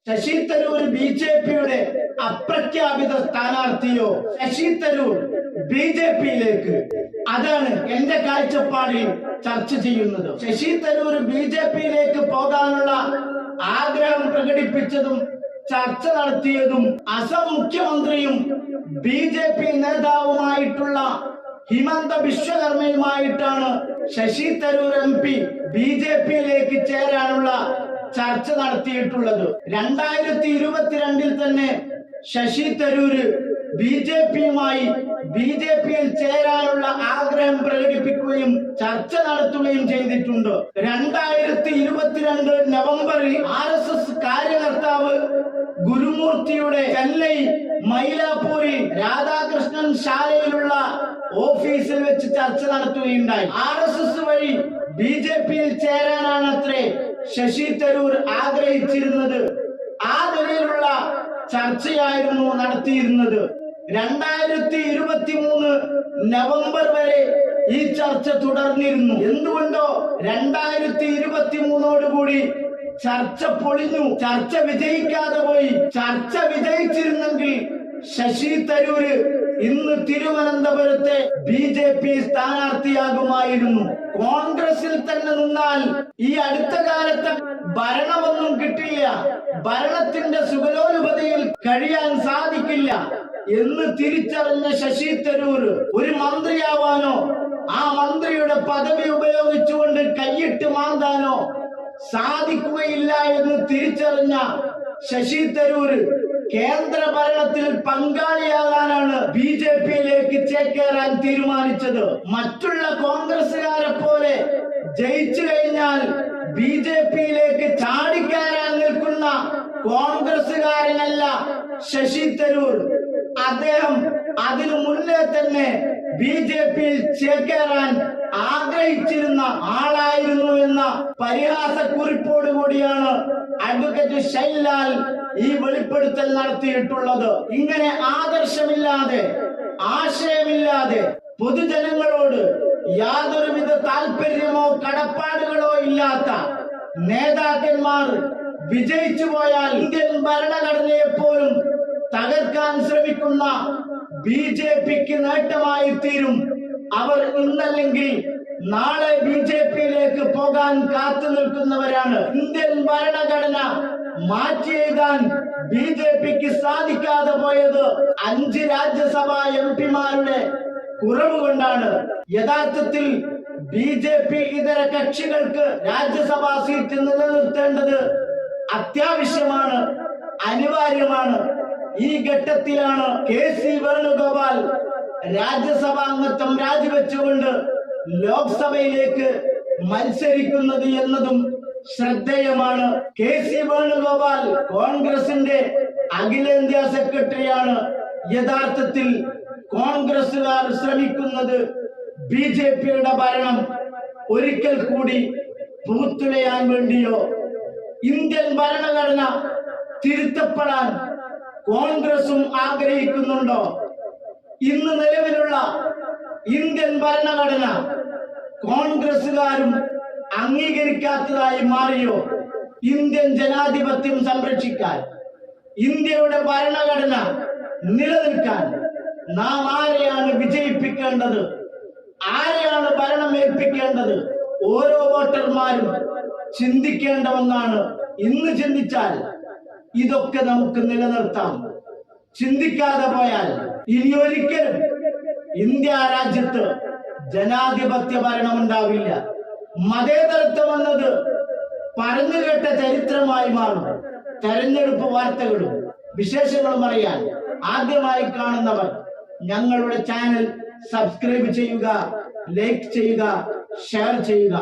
ശശി തരൂർ ബിജെപിയുടെ അപ്രഖ്യാപിത സ്ഥാനാർത്ഥിയോ ശശി തരൂർ ബിജെപിയിലേക്ക്, അതാണ് എന്റെ കാഴ്ചപ്പാടിൽ ചർച്ച ചെയ്യുന്നത്. ശശി തരൂർ ബിജെപിയിലേക്ക് പോകാനുള്ള ആഗ്രഹം പ്രകടിപ്പിച്ചതും ചർച്ച നടത്തിയതും അസം മുഖ്യമന്ത്രിയും ബിജെപി നേതാവുമായിട്ടുള്ള ഹിമന്ത വിശ്വകർമ്മയുമായിട്ടാണ്. ശശി തരൂർ MP ബിജെപിയിലേക്ക് ചേരാനുള്ള ചർച്ച നടത്തിയിട്ടുള്ളത്. 2022 തന്നെ ശശി തരൂര് ബിജെപിയുമായി ബിജെപിയിൽ ചേരാനുള്ള ആഗ്രഹം പ്രകടിപ്പിക്കുകയും ചർച്ച നടത്തുകയും ചെയ്തിട്ടുണ്ട്. 2022 നവംബറിൽ RSS കാര്യകർത്താവ് ഗുരുമൂർത്തിയുടെ ചെന്നൈ മൈലാപ്പൂരിൽ രാധാകൃഷ്ണൻ ശാലയിലുള്ള ഓഫീസിൽ വെച്ച് ചർച്ച നടത്തുകയുണ്ടായി. RSS വഴി ബിജെപിയിൽ ചേരാനാണത്രേ ശശി തരൂർ ആഗ്രഹിച്ചിരുന്നത്. ആ നിലയിലുള്ള ചർച്ചയായിരുന്നു നടത്തിയിരുന്നത്. 2023 നവംബർ വരെ ഈ ചർച്ച തുടർന്നിരുന്നു. എന്തുകൊണ്ടോ 2023 ചർച്ച പൊളിഞ്ഞു. ചർച്ച വിജയിക്കാതെ പോയി. ചർച്ച വിജയിച്ചിരുന്നെങ്കിൽ ശശി തരൂര് ഇന്ന് തിരുവനന്തപുരത്തെ ബിജെപി സ്ഥാനാർത്ഥിയാകുമായിരുന്നു. കോൺഗ്രസിൽ തന്നെ നിന്നാൽ ഈ അടുത്ത കാലത്തെ ഭരണമൊന്നും കിട്ടില്ല, ഭരണത്തിന്റെ സുഖലോലുപതയിൽ കഴിയാൻ സാധിക്കില്ല എന്ന് തിരിച്ചറിഞ്ഞ ശശി തരൂർ ഒരു മന്ത്രിയാവാനോ ആ മന്ത്രിയുടെ പദവി ഉപയോഗിച്ചുകൊണ്ട് കൈയിട്ട് മാന്താനോ സാധിക്കുകയില്ല എന്ന് തിരിച്ചറിഞ്ഞ ശശി തരൂർ കേന്ദ്ര ഭരണത്തിൽ പങ്കാളിയാകാനാണ് ബിജെപിയിലേക്ക് ചേക്കേറാൻ തീരുമാനിച്ചത്. മറ്റുള്ള കോൺഗ്രസുകാരെ പോലെ ജയിച്ചു കഴിഞ്ഞാൽ ബിജെപിയിലേക്ക് ചാടിക്കയറാൻ നിൽക്കുന്ന കോൺഗ്രസുകാരനല്ല ശശി തരൂർ. അദ്ദേഹം അതിനു മുന്നേ തന്നെ ബിജെപിയിൽ ചേക്കേറാൻ ആഗ്രഹിച്ചിരുന്ന ആളായിരുന്നു എന്ന പരിഹാസക്കുറിപ്പോടുകൂടിയാണ് അഡ്വക്കേറ്റ് ഷൈൻലാൽ ഈ വെളിപ്പെടുത്തൽ നടത്തിയിട്ടുള്ളത്. ഇങ്ങനെ ആദർശമില്ലാതെ ആശയമില്ലാതെ പൊതുജനങ്ങളോട് യാതൊരുവിധ താല്പര്യമോ കടപ്പാടുകളോ ഇല്ലാത്ത നേതാക്കന്മാർ വിജയിച്ചു പോയാൽ ഇന്ത്യൻ ഭരണഘടനയെ പോലും തകർക്കാൻ ശ്രമിക്കുന്ന ബിജെപിക്ക് നേട്ടമായി തീരും. അവർ ഇന്നല്ലെങ്കിൽ നാളെ ബിജെപിയിലേക്ക് പോകാൻ കാത്തു നിൽക്കുന്നവരാണ്. ഇന്ത്യൻ ഭരണഘടന മാറ്റിയെഴുതാൻ ബിജെപിക്ക് സാധിക്കാതെ പോയത് 5 രാജ്യസഭാ MP-മാരുടെ കുറവ് കൊണ്ടാണ്. യഥാർത്ഥത്തിൽ ബിജെപി ഇതര കക്ഷികൾക്ക് രാജ്യസഭാ സീറ്റ് നിലനിർത്തേണ്ടത് അത്യാവശ്യമാണ്, അനിവാര്യമാണ്. ഈ ഘട്ടത്തിലാണ് KC വേണുഗോപാൽ രാജ്യസഭാ അംഗത്വം രാജിവെച്ചുകൊണ്ട് ലോക്സഭയിലേക്ക് മത്സരിക്കുന്നത് എന്നതും ശ്രദ്ധേയമാണ്. KC വേണുഗോപാൽ കോൺഗ്രസിന്റെ അഖിലേന്ത്യാ സെക്രട്ടറിയാണ്. യഥാർത്ഥത്തിൽ കോൺഗ്രസുകാർ ശ്രമിക്കുന്നത് ബിജെപിയുടെ ഭരണം ഒരിക്കൽ കൂടി പൂത്തുലയാൻ വേണ്ടിയോ ഇന്ത്യൻ ഭരണഘടന തിരുത്തപ്പെടാൻ കോൺഗ്രസും ആഗ്രഹിക്കുന്നുണ്ടോ? ഇന്ന് നിലവിലുള്ള ഇന്ത്യൻ ഭരണഘടന കോൺഗ്രസുകാരും അംഗീകരിക്കാത്തതായി മാറിയോ? ഇന്ത്യൻ ജനാധിപത്യം സംരക്ഷിക്കാൻ, ഇന്ത്യയുടെ ഭരണഘടന നിലനിൽക്കാൻ നാം ആരെയാണ് വിജയിപ്പിക്കേണ്ടത്? ആരെയാണ് ഭരണം ഏൽപ്പിക്കേണ്ടത്? ഓരോ വോട്ടർമാരും ചിന്തിക്കേണ്ട ഒന്നാണ്. ഇന്ന് ചിന്തിച്ചാൽ ഇതൊക്കെ നമുക്ക് നിലനിർത്താം. ചിന്തിക്കാതെ പോയാൽ ഇനി ഒരിക്കലും ഇന്ത്യ രാജ്യത്ത് ജനാധിപത്യ ഭരണം ഉണ്ടാവില്ല. മതേതരത്വം എന്നത് പറഞ്ഞുകേട്ട ചരിത്രമായി മാറും. തെരഞ്ഞെടുപ്പ് വാർത്തകളും വിശേഷങ്ങളും അറിയാൻ ആദ്യമായി കാണുന്നവർ ഞങ്ങളുടെ ചാനൽ സബ്സ്ക്രൈബ് ചെയ്യുക, ലൈക്ക് ചെയ്യുക, ഷെയർ ചെയ്യുക.